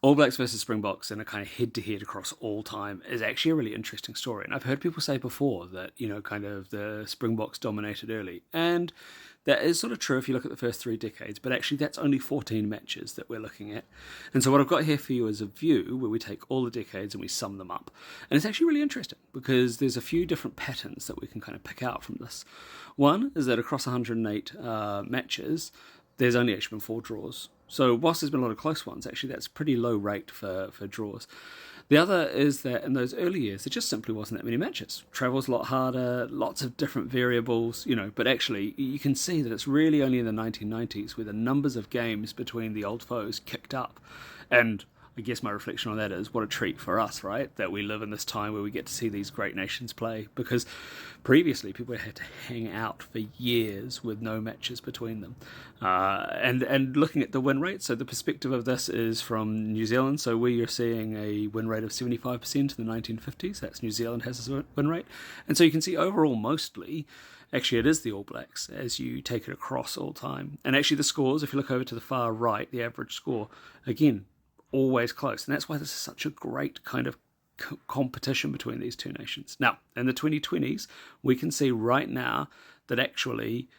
All Blacks versus Springboks in a kind of head-to-head across all time is actually a really interesting story. And I've heard people say before that, kind of the Springboks dominated early. And that is sort of true if you look at the first 3 decades, but actually that's only 14 matches that we're looking at. And so what I've got here for you is a view where we take all the decades and we sum them up. And it's actually really interesting because there's a few different patterns that we can kind of pick out from this. One is that across 108 matches, there's only actually been 4 draws. So whilst there's been a lot of close ones, actually that's a pretty low rate for draws. The other is that in those early years, there just simply wasn't that many matches. Travel's a lot harder, lots of different variables, but actually you can see that it's really only in the 1990s where the numbers of games between the old foes kicked up. And I guess my reflection on that is what a treat for us, right? That we live in this time where we get to see these great nations play, because previously people had to hang out for years with no matches between them. And looking at the win rate, so the perspective of this is from New Zealand. So we are seeing a win rate of 75% in the 1950s. That's New Zealand has a win rate. And so you can see overall mostly, actually it is the All Blacks as you take it across all time. And actually the scores, if you look over to the far right, the average score, again, always close. And that's why this is such a great kind of competition between these two nations. Now, in the 2020s, we can see right now that actually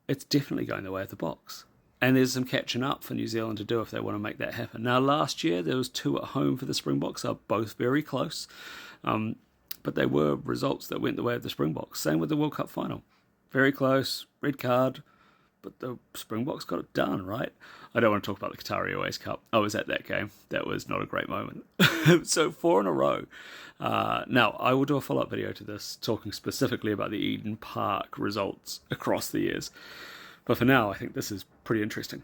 it's definitely going the way of the Boks. And there's some catching up for New Zealand to do if they want to make that happen. Now, last year, there was 2 at home for the Springboks. Are both very close. But they were results that went the way of the Springboks. Same with the World Cup final. Very close, red card, but the Springboks got it done, right? I don't want to talk about the Qatari Airways Cup. I was at that game. That was not a great moment. So 4 in a row. Now, I will do a follow-up video to this, talking specifically about the Eden Park results across the years. But for now, I think this is pretty interesting.